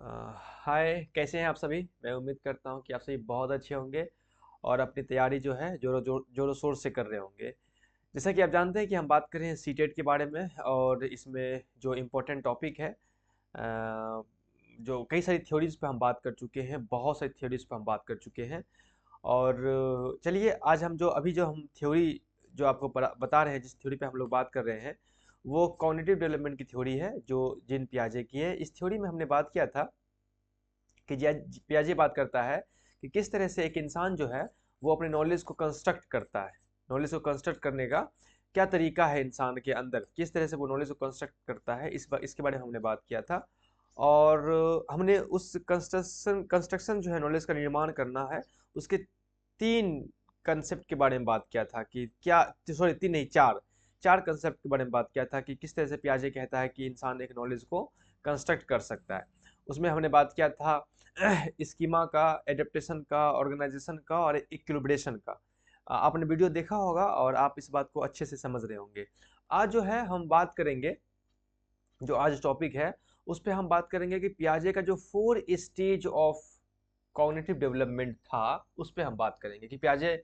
हाय, कैसे हैं आप सभी। मैं उम्मीद करता हूं कि आप सभी बहुत अच्छे होंगे और अपनी तैयारी जो है जोरों शोर से कर रहे होंगे। जैसा कि आप जानते हैं कि हम बात कर रहे हैं सीटेट के बारे में, और इसमें जो इम्पोर्टेंट टॉपिक है, जो कई सारी थ्योरीज पे हम बात कर चुके हैं, बहुत सारी थ्योरीज पे हम बात कर चुके हैं। और चलिए आज हम जो हम थ्योरी जो आपको बता रहे हैं, जिस थ्योरी पे हम लोग बात कर रहे हैं, वो कॉग्निटिव डेवलपमेंट की थ्योरी है जो जीन पियाजे की है। इस थ्योरी में हमने बात किया था कि पियाजे बात करता है कि किस तरह से एक इंसान जो है वो अपने नॉलेज को कंस्ट्रक्ट करता है। नॉलेज को कंस्ट्रक्ट करने का क्या तरीका है इंसान के अंदर, किस तरह से वो नॉलेज को कंस्ट्रक्ट करता है, इसके बारे में हमने बात किया था। और हमने उस कंस्ट्रक्शन कंस्ट्रक्शन जो है, नॉलेज का निर्माण करना है, उसके तीन कंसेप्ट के बारे में बात किया था कि क्या, सॉरी तीन नहीं, चार चार कंसेप्ट के बारे में बात किया था कि किस तरह से पियाजे कहता है कि इंसान एक नॉलेज को कंस्ट्रक्ट कर सकता है। उसमें हमने बात किया था स्कीमा का, एडेप्टेशन का, ऑर्गेनाइजेशन का और इक्विलिब्रेशन का। आपने वीडियो देखा होगा और आप इस बात को अच्छे से समझ रहे होंगे। आज जो है हम बात करेंगे, जो आज टॉपिक है उस पे हम बात करेंगे कि पियाजे का जो 4 स्टेज ऑफ कॉग्निटिव डेवलपमेंट था, उस पे हम बात करेंगे कि पियाजे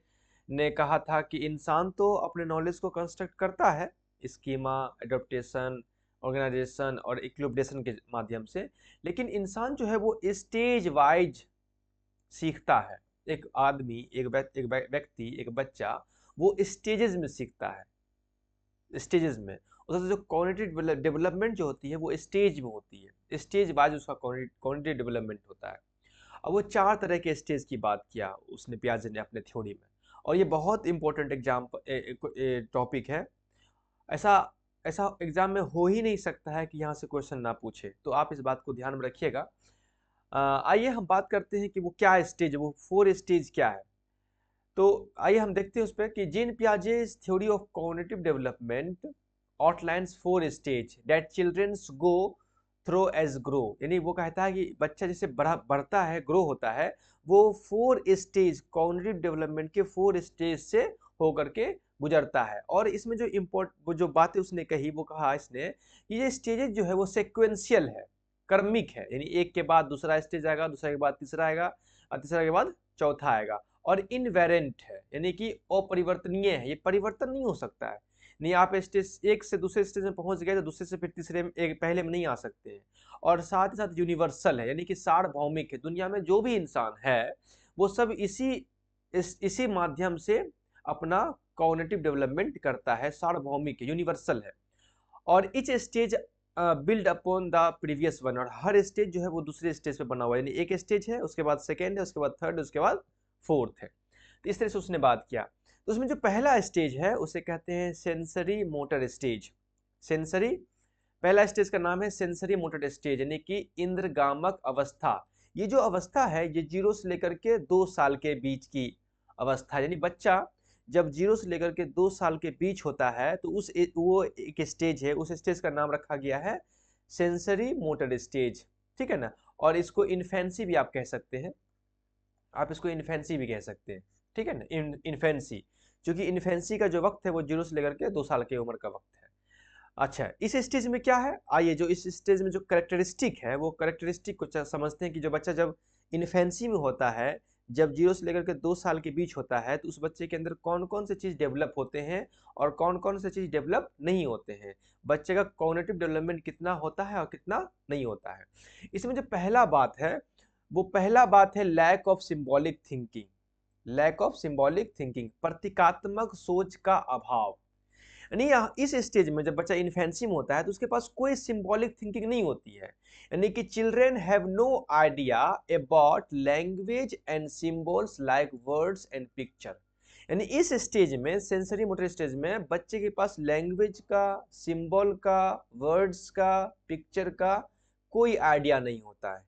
ने कहा था कि इंसान तो अपने नॉलेज को कंस्ट्रक्ट करता है स्कीमा, एडॉप्टेशन, ऑर्गेनाइजेशन और इक्विलिब्रेशन के माध्यम से, लेकिन इंसान जो है वो स्टेज वाइज सीखता है। एक आदमी, एक व्यक्ति, एक बच्चा, वो स्टेजेस में सीखता है, स्टेजेस में। उसका जो कॉग्निटिव डेवलपमेंट जो होती है वो स्टेज में होती है, स्टेज वाइज उसका कॉग्निटिव डेवलपमेंट होता है। अब वो 4 तरह के स्टेज की बात किया उसने, पियाजे ने अपने थ्योरी में। और ये बहुत इंपॉर्टेंट टॉपिक है। ऐसा ऐसा एग्जाम में हो ही नहीं सकता है कि यहाँ से क्वेश्चन ना पूछे, तो आप इस बात को ध्यान में रखिएगा। आइए हम बात करते हैं कि वो क्या स्टेज, वो 4 स्टेज क्या है। तो आइए हम देखते हैं उस पर कि Jean Piaget's theory of cognitive development outlines 4 stage that childrens go through as grow. यानी वो कहता है कि बच्चा जैसे बढ़ता है, ग्रो होता है, वो 4 स्टेज, कॉग्निटिव डेवलपमेंट के 4 स्टेज से होकर के गुजरता है। और इसमें जो वो जो बातें उसने कही, वो कहा इसने कि ये स्टेजेस जो है वो सेक्वेंशियल है, क्रमिक है। यानी एक के बाद दूसरा स्टेज आएगा, दूसरे के बाद तीसरा आएगा और तीसरा के बाद चौथा आएगा। और इनवेरेंट है, यानी कि अपरिवर्तनीय है, ये परिवर्तन नहीं हो सकता है। नहीं, आप स्टेज एक से दूसरे स्टेज में पहुंच गए तो दूसरे से फिर तीसरे में, एक पहले में नहीं आ सकते हैं। और साथ ही साथ यूनिवर्सल है, यानी कि सार्वभौमिक है। दुनिया में जो भी इंसान है वो सब इसी माध्यम से अपना कॉग्निटिव डेवलपमेंट करता है, सार्वभौमिक है, यूनिवर्सल है। और etch stage build upon the previous one, और हर स्टेज जो है वो दूसरे स्टेज पे बना हुआ है। यानी एक स्टेज है, उसके बाद सेकेंड है, उसके बाद थर्ड है, उसके बाद फोर्थ है। तो इस तरह से उसने बात किया। तो उसमें जो पहला स्टेज है उसे कहते हैं सेंसरी मोटर स्टेज। सेंसरी, पहला स्टेज का नाम है सेंसरी मोटर स्टेज, यानी कि इंद्रगामक अवस्था। ये जो अवस्था है ये 0 से लेकर के 2 साल के बीच की अवस्था, यानी बच्चा जब 0 से लेकर के 2 साल के बीच होता है तो वो एक स्टेज है, उस स्टेज का नाम रखा गया है सेंसरी मोटर स्टेज। ठीक है ना। और इसको इन्फेंसी भी आप कह सकते हैं, आप इसको इन्फेंसी भी कह सकते हैं। ठीक है ना, इन्फेंसी, क्योंकि इन्फेंसी का जो वक्त है वो 0 से लेकर के 2 साल की उम्र का वक्त है। अच्छा, इस स्टेज में क्या है, आइए जो इस स्टेज में जो करेक्टरिस्टिक है वो करेक्टरिस्टिक को समझते हैं कि जो बच्चा जब इन्फेंसी में होता है, जब 0 से लेकर के 2 साल के बीच होता है, तो उस बच्चे के अंदर कौन कौन से चीज़ डेवलप होते हैं और कौन कौन से चीज़ डेवलप नहीं होते हैं, बच्चे का कॉग्निटिव डेवलपमेंट कितना होता है और कितना नहीं होता है। इसमें जो पहला बात है, वो पहला बात है lack of symbolic thinking. Lack of symbolic thinking, प्रतीकात्मक सोच का अभाव। यानी इस स्टेज में जब बच्चा इन्फेंसी में होता है तो उसके पास कोई सिंबॉलिक थिंकिंग नहीं होती है। यानी कि children have no idea about language and symbols like words and picture. यानी इस स्टेज में, सेंसरी मोटर स्टेज में, बच्चे के पास लैंग्वेज का, सिंबल का, वर्ड्स का, पिक्चर का कोई आइडिया नहीं होता है।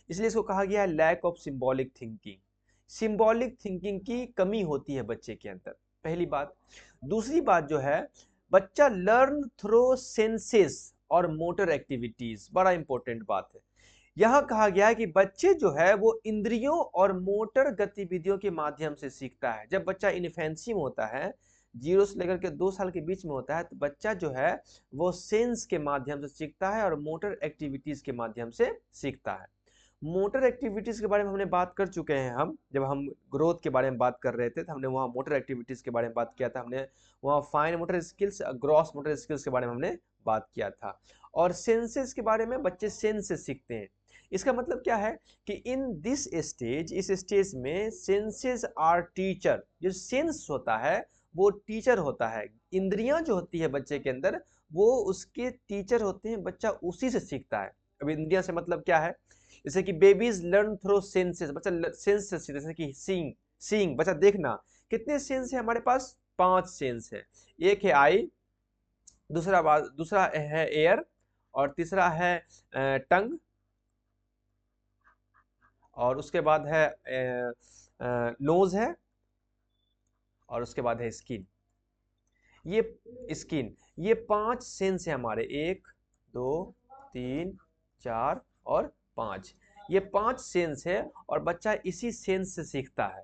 इसलिए इसको कहा गया है lack of symbolic thinking. Symbolic thinking की कमी होती है बच्चे के अंदर, पहली बात। दूसरी बात जो है, बच्चा लर्न थ्रो सेंसेस और मोटर एक्टिविटीज, बड़ा इंपॉर्टेंट बात है। यहां कहा गया है कि बच्चे जो है वो इंद्रियों और मोटर गतिविधियों के माध्यम से सीखता है। जब बच्चा इन्फेंसी में होता है, 0 से लेकर के 2 साल के बीच में होता है, तो बच्चा जो है वो सेंस के माध्यम से सीखता है और मोटर एक्टिविटीज के माध्यम से सीखता है। मोटर एक्टिविटीज के बारे में हमने बात कर चुके हैं। हम जब हम ग्रोथ के बारे में बात कर रहे थे तो हमने वहाँ मोटर एक्टिविटीज के बारे में बात किया था। हमने वहाँ fine motor skills, gross motor skills के बारे में हमने बात किया था। और सेंसेस के बारे में बच्चे सेंस से सीखते हैं। इसका मतलब क्या है कि इन दिस स्टेज, इस स्टेज में सेंसेस आर टीचर। जो सेंस होता है वो टीचर होता है। इंद्रियां जो होती है बच्चे के अंदर वो उसके टीचर होते हैं, बच्चा उसी से सीखता है। अब इंद्रियां से मतलब क्या है, जैसे कि बेबीज लर्न थ्रू सेंसेस, बच्चा सेंस से सीखता है। जैसे कि सीइंग, सीइंग बच्चा देखना। कितने सेंस है हमारे पास? 5 सेंस है। एक है आई, दूसरा है एयर, और तीसरा है टंग, और उसके बाद है नोज है, और उसके बाद है स्किन। ये स्किन, ये 5 सेंस है हमारे। 1 2 3 4 और 5। ये 5 सेंस है और बच्चा इसी सेंस से सीखता है।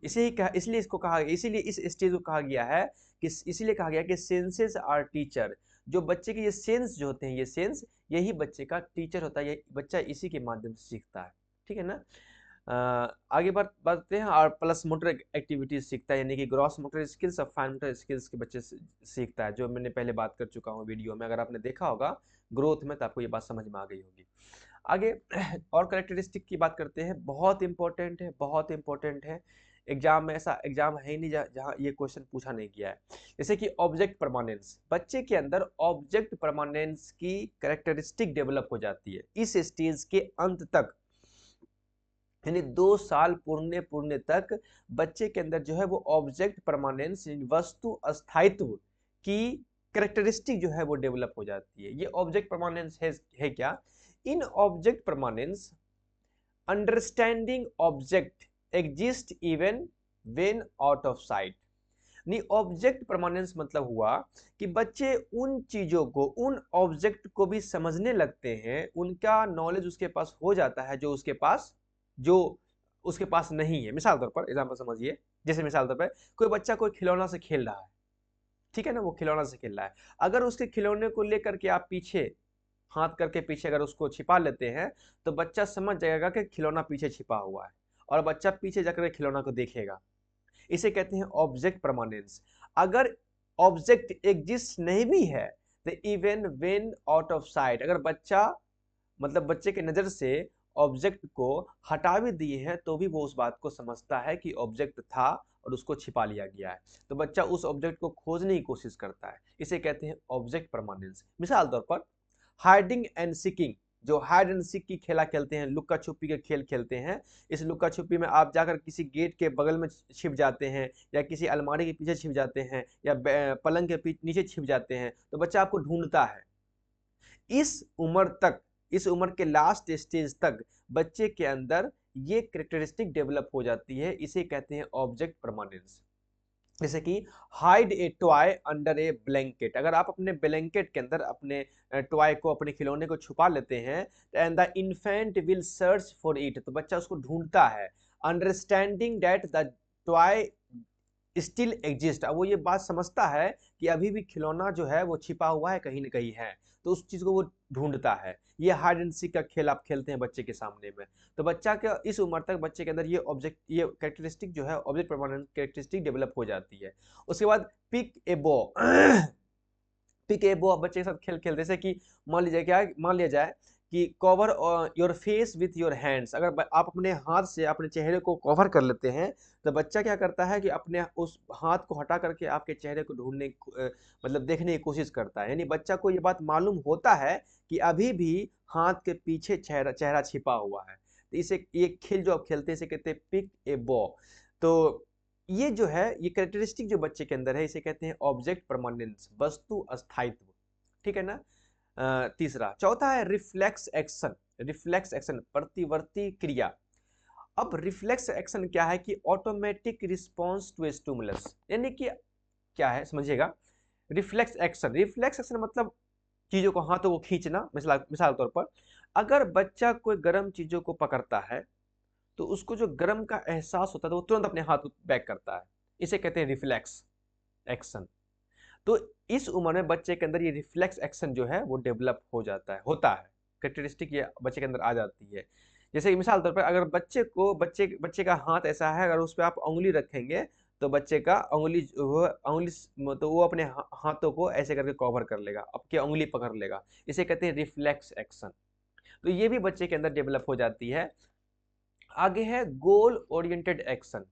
इसे ही कहा, इसलिए इसको कहा, इसीलिए इस स्टेज को कहा गया है कि, इसीलिए कहा गया कि सेंसेस आर टीचर। जो बच्चे के ये सेंस जो होते हैं, ये सेंस यही बच्चे का टीचर होता है। ये बच्चा इसी के माध्यम से सीखता है। ठीक है ना। आगे बढ़ते हैं। और प्लस मोटर एक्टिविटीज सीखता है, यानी कि ग्रॉस मोटर स्किल्स और फाइन मोटर स्किल्स के बच्चे सीखता है, जो मैंने पहले बात कर चुका हूँ वीडियो में। अगर आपने देखा होगा ग्रोथ में तो आपको ये बात समझ में आ गई होगी। आगे और कैरेक्टरिस्टिक की बात करते हैं। बहुत इंपॉर्टेंट है, बहुत इंपॉर्टेंट है। एग्जाम में ऐसा एग्जाम है ही नहीं जहाँ ये क्वेश्चन पूछा नहीं गया है। जैसे कि ऑब्जेक्ट परमानेंस, बच्चे के अंदर ऑब्जेक्ट परमानेंस की कैरेक्टरिस्टिक डेवलप हो जाती है इस स्टेज के अंत तक। यानी 2 साल पूर्णे तक बच्चे के अंदर जो है वो ऑब्जेक्ट परमानेंस, वस्तु स्थायित्व की कैरेक्टरिस्टिक जो है वो डेवलप हो जाती है। ये ऑब्जेक्ट परमानेंस है क्या? In object permanence understanding object exist even when out of sight. नहीं, ऑब्जेक्ट परमानेंस मतलब हुआ कि बच्चे उन चीजों को, उन ऑब्जेक्ट को भी समझने लगते हैं, उनका नॉलेज उसके पास हो जाता है जो उसके पास नहीं है। मिसाल तौर पर एग्जांपल समझिए, जैसे मिसाल तौर पर कोई बच्चा कोई खिलौना से खेल रहा है, ठीक है ना, वो खिलौना से खेल रहा है। अगर उसके खिलौने को लेकर के आप पीछे हाथ करके पीछे अगर उसको छिपा लेते हैं तो बच्चा समझ जाएगा कि खिलौना पीछे छिपा हुआ है, और बच्चा पीछे जाकर खिलौना को देखेगा। इसे कहते हैं ऑब्जेक्ट परमानेंस। अगर ऑब्जेक्ट एग्जिस्ट नहीं भी है तो even when out of site, अगर बच्चा मतलब बच्चे के नजर से ऑब्जेक्ट को हटा भी दिए हैं तो भी वो उस बात को समझता है कि ऑब्जेक्ट था और उसको छिपा लिया गया है। तो बच्चा उस ऑब्जेक्ट को खोजने की कोशिश करता है। इसे कहते हैं ऑब्जेक्ट परमानेंस। मिसाल तौर पर हाइडिंग एंड सीकिंग, जो हाइड एंड सीक की खेला खेलते हैं, लुक्का छुपी के खेल खेलते हैं। इस लुक्का छुपी में आप जाकर किसी गेट के बगल में छिप जाते हैं, या किसी अलमारी के पीछे छिप जाते हैं, या पलंग के नीचे छिप जाते हैं, तो बच्चा आपको ढूंढता है। इस उम्र तक, इस उम्र के लास्ट स्टेज तक बच्चे के अंदर ये कैरेक्टरिस्टिक डेवलप हो जाती है। इसे कहते हैं ऑब्जेक्ट परमानेंस। जैसे कि हाइड ए टॉय अंडर ए ब्लैंकेट, अगर आप अपने ब्लैंकेट के अंदर अपने टॉय को, अपने खिलौने को छुपा लेते हैं, and the infant will search for it, तो बच्चा उसको ढूंढता है। Understanding that the toy still exist, अब वो ये बात समझता है कि अभी भी खिलौना जो है वो छिपा हुआ है, कहीं ना कहीं है, तो उस चीज को वो ढूंढता है। ये हाइड एंड सीक का खेल आप खेलते हैं बच्चे के सामने में। तो बच्चा के इस उम्र तक बच्चे के अंदर ये कैरेक्टरिस्टिक जो है ऑब्जेक्ट परमानेंट कैरेक्टरिस्टिक डेवलप हो जाती है। उसके बाद पिक ए बो पिक ए बो बच्चे के साथ खेल खेल, जैसे कि मान लिया जाए कि cover your face with your hands, अगर आप अपने हाथ से अपने चेहरे को कवर कर लेते हैं तो बच्चा क्या करता है कि अपने उस हाथ को हटा करके आपके चेहरे को ढूंढने मतलब देखने की कोशिश करता है। यानी बच्चा को ये बात मालूम होता है कि अभी भी हाथ के पीछे चेहरा चेहरा छिपा हुआ है। तो इसे, ये खेल जो आप खेलते हैं इसे कहते हैं पिक ए बो। तो ये जो है, ये कैरेक्टरिस्टिक जो बच्चे के अंदर है इसे कहते हैं ऑब्जेक्ट परमानेंस, वस्तु स्थायित्व। ठीक है ना। तीसरा, चौथा है रिफ्लेक्स एक्शन। रिफ्लेक्स एक्शन प्रतिवर्ती क्रिया। अब रिफ्लेक्स एक्शन क्या है कि ऑटोमेटिक रिस्पॉन्स टू स्टिमुलस, यानी कि क्या है समझिएगा। रिफ्लेक्स एक्शन मतलब चीजों को, हाथों को खींचना। मिसाल तौर पर अगर बच्चा कोई गर्म चीजों को पकड़ता है तो उसको जो गर्म का एहसास होता है तो वो तुरंत अपने हाथ को बैक करता है। इसे कहते हैं रिफ्लेक्स एक्शन। तो इस उम्र में बच्चे के अंदर ये रिफ्लेक्स एक्शन जो है वो डेवलप हो जाता है, होता है, कैरेक्टरिस्टिक ये बच्चे के अंदर आ जाती है। जैसे कि मिसाल तौर पर अगर बच्चे का हाथ ऐसा है, अगर उस पर आप उंगली रखेंगे तो बच्चे का उंगली तो वो अपने हाथों को ऐसे करके कवर कर लेगा, आपकी उंगली पकड़ लेगा। इसे कहते हैं रिफ्लेक्स एक्शन। तो ये भी बच्चे के अंदर डेवलप हो जाती है। आगे है गोल ओरिएंटेड एक्शन।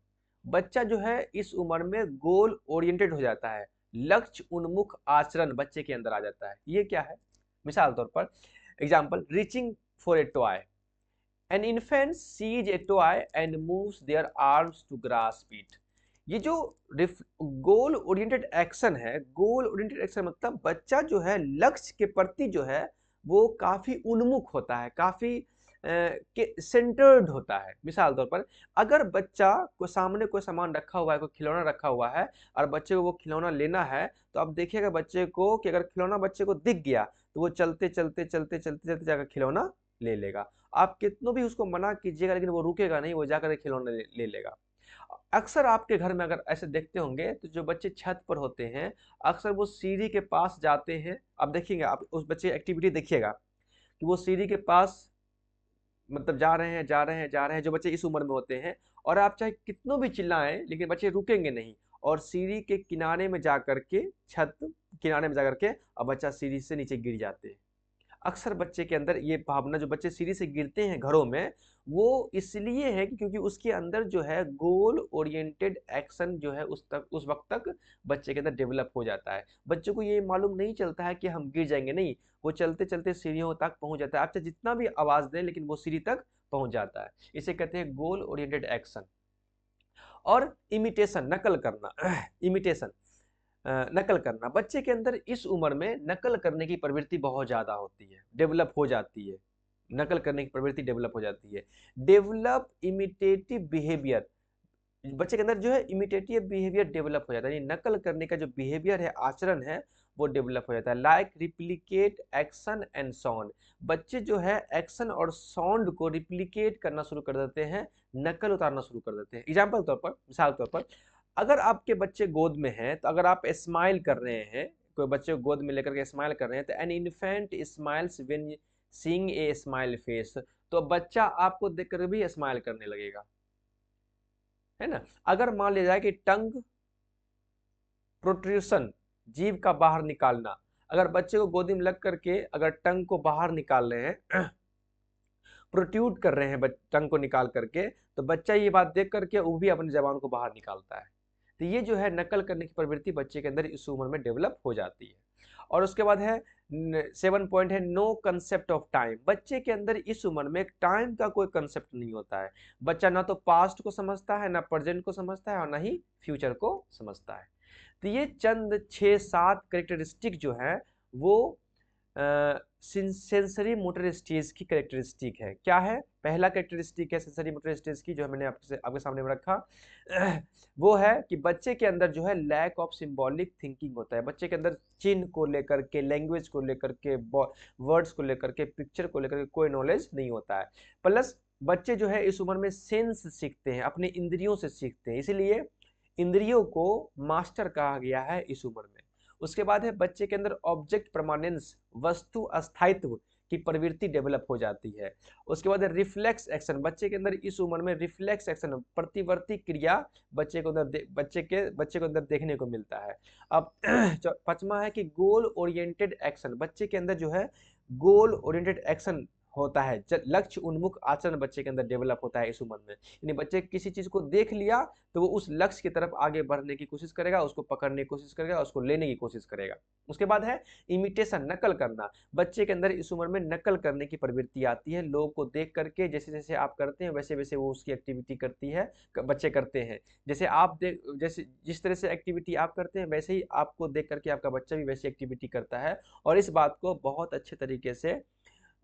बच्चा जो है इस उम्र में गोल ओरिएंटेड हो जाता है, लक्ष्य उन्मुख आचरण बच्चे के अंदर आ जाता है। ये क्या है? मिसाल तौर पर example, reaching for a toy. An infant sees a toy and moves their arms to grasp it. ये जो गोल ओरिएंटेड एक्शन है, गोल ओरिएंटेड एक्शन मतलब बच्चा जो है लक्ष्य के प्रति जो है वो काफी उन्मुख होता है, काफी के सेंटर्ड होता है। मिसाल तौर पर अगर बच्चा को सामने कोई सामान रखा हुआ है, कोई खिलौना रखा हुआ है और बच्चे को वो खिलौना लेना है, तो आप देखिएगा बच्चे को कि अगर खिलौना बच्चे को दिख गया तो वो चलते चलते चलते चलते चलते जाकर खिलौना ले लेगा। आप कितनों भी उसको मना कीजिएगा लेकिन वो रुकेगा नहीं, वो जाकर खिलौना ले लेगा। अक्सर आपके घर में अगर ऐसे देखते होंगे तो जो बच्चे छत पर होते हैं अक्सर वो सीढ़ी के पास जाते हैं। आप देखेंगे, आप उस बच्चे एक्टिविटी देखिएगा कि वो सीढ़ी के पास मतलब जा रहे हैं जा रहे हैं जा रहे हैं, जो बच्चे इस उम्र में होते हैं। और आप चाहे कितनों भी चिल्लाएं लेकिन बच्चे रुकेंगे नहीं, और सीढ़ी के किनारे में जा करके, छत किनारे में जा करके अब बच्चा सीढ़ी से नीचे गिर जाते हैं। अक्सर बच्चे के अंदर ये भावना, जो बच्चे सीढ़ी से गिरते हैं घरों में, वो इसलिए है कि क्योंकि उसके अंदर जो है गोल ओरिएंटेड एक्शन जो है उस वक्त तक बच्चे के अंदर डेवलप हो जाता है। बच्चे को ये मालूम नहीं चलता है कि हम गिर जाएंगे, नहीं, वो चलते चलते सीढ़ियों तक पहुंच जाता है। आप चाहे जितना भी आवाज दें लेकिन वो सीढ़ी तक पहुंच जाता है। इसे कहते हैं गोल ओरिएंटेड एक्शन। और इमिटेशन, नकल करना इमिटेशन, नकल करना। बच्चे के अंदर इस उम्र में नकल करने की प्रवृत्ति बहुत ज्यादा होती है, डेवलप हो जाती है। नकल करने की प्रवृत्ति डेवलप हो जाती है। Develop imitative behaviour. बच्चे के अंदर जो है इमिटेटिव बिहेवियर डेवलप हो जाता है, नकल करने का जो बिहेवियर है, आचरण है, वो डेवलप हो जाता है। Like replicate action and sound. बच्चे जो है एक्शन और साउंड को रिप्लिकेट करना शुरू कर देते हैं, नकल उतारना शुरू कर देते हैं। एग्जाम्पल तौर पर, मिसाल तौर पर, अगर आपके बच्चे गोद में हैं तो अगर आप स्माइल कर रहे हैं, कोई बच्चे को गोद में लेकर के स्माइल कर रहे हैं, तो an infant smiles when seeing a smile face, तो बच्चा आपको देखकर भी स्माइल करने लगेगा, है ना। अगर मान लिया जाए कि टंग प्रोट्रूशन, जीभ का बाहर निकालना, अगर बच्चे को गोदी में लग करके अगर टंग को बाहर निकाल रहे हैं प्रोट्यूड कर रहे हैं टंग को निकाल करके, तो बच्चा ये बात देख करके वो भी अपनी जबान को बाहर निकालता है। तो ये जो है नकल करने की प्रवृत्ति बच्चे के अंदर इस उम्र में डेवलप हो जाती है। और उसके बाद है 7 पॉइंट है नो कंसेप्ट ऑफ टाइम। बच्चे के अंदर इस उम्र में टाइम का कोई कंसेप्ट नहीं होता है। बच्चा ना तो पास्ट को समझता है, ना प्रेजेंट को समझता है, और ना ही फ्यूचर को समझता है। तो ये चंद 6-7 करेक्टरिस्टिक जो है वो सेंसरी मोटर स्टेज की करेक्टरिस्टिक है। क्या है? पहला करेक्टरिस्टिक है सेंसरी मोटर स्टेज की, जो मैंने आपके सामने में रखा वो है कि बच्चे के अंदर जो है लैक ऑफ सिंबॉलिक थिंकिंग होता है। बच्चे के अंदर चिन्ह को लेकर के, लैंग्वेज को लेकर के, वर्ड्स को लेकर के, पिक्चर को लेकर के कोई नॉलेज नहीं होता है। प्लस बच्चे जो है इस उम्र में सेंस सीखते हैं, अपने इंद्रियों से सीखते हैं, इसीलिए इंद्रियों को मास्टर कहा गया है इस उम्र में। उसके बाद है बच्चे के अंदर ऑब्जेक्ट परमानेंस, वस्तु अस्थायित्व की प्रवृत्ति डेवलप हो जाती है। उसके बाद रिफ्लेक्स एक्शन। बच्चे के अंदर इस उम्र में रिफ्लेक्स एक्शन, प्रतिवर्ती क्रिया बच्चे को अंदर बच्चे को अंदर देखने को मिलता है। अब पांचवा है कि गोल ओरिएंटेड एक्शन। बच्चे के अंदर जो है गोल ओरिएंटेड एक्शन होता है, लक्ष्य उन्मुख आचरण बच्चे के अंदर डेवलप होता है इस उम्र में। यानी बच्चे किसी चीज को देख लिया तो वो उस लक्ष्य की तरफ आगे बढ़ने की कोशिश करेगा, उसको पकड़ने की कोशिश करेगा, उसको लेने की कोशिश करेगा। उसके बाद है इमिटेशन, नकल करना। बच्चे के अंदर इस उम्र में नकल करने की प्रवृत्ति आती है, लोगों को देख करके जैसे जैसे आप करते हैं वैसे वैसे वो उसकी एक्टिविटी करती है, बच्चे करते हैं। जैसे जिस तरह से एक्टिविटी आप करते हैं वैसे ही आपको देख करके आपका बच्चा भी वैसी एक्टिविटी करता है। और इस बात को बहुत अच्छे तरीके से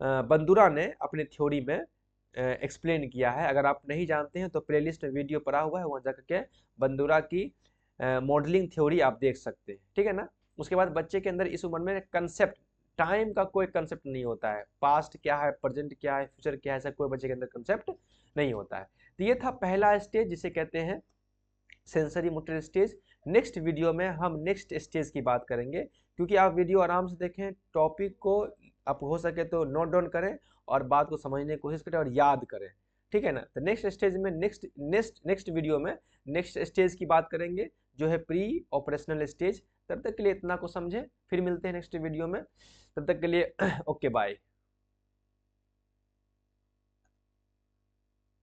बंदूरा ने अपने थ्योरी में एक्सप्लेन किया है। अगर आप नहीं जानते हैं तो प्लेलिस्ट में वीडियो पड़ा हुआ है, वहाँ जाकर के बंदूरा की मॉडलिंग थ्योरी आप देख सकते हैं, ठीक है ना। उसके बाद बच्चे के अंदर इस उम्र में कंसेप्ट, टाइम का कोई कंसेप्ट नहीं होता है, पास्ट क्या है, प्रेजेंट क्या है, फ्यूचर क्या है, ऐसा कोई बच्चे के अंदर कंसेप्ट नहीं होता है। तो ये था पहला स्टेज जिसे कहते हैं sensory motor stage. Next video में हम नेक्स्ट स्टेज की बात करेंगे, क्योंकि आप वीडियो आराम से देखें, टॉपिक को आप हो सके तो नोट डाउन करें और बात को समझने की कोशिश करें और याद करें, ठीक है ना। तो नेक्स्ट स्टेज में नेक्स्ट वीडियो में नेक्स्ट स्टेज की बात करेंगे, जो है प्री ऑपरेशनल स्टेज। तब तक के लिए इतना को समझें, फिर मिलते हैं नेक्स्ट वीडियो में, तब तक के लिए ओके बाय।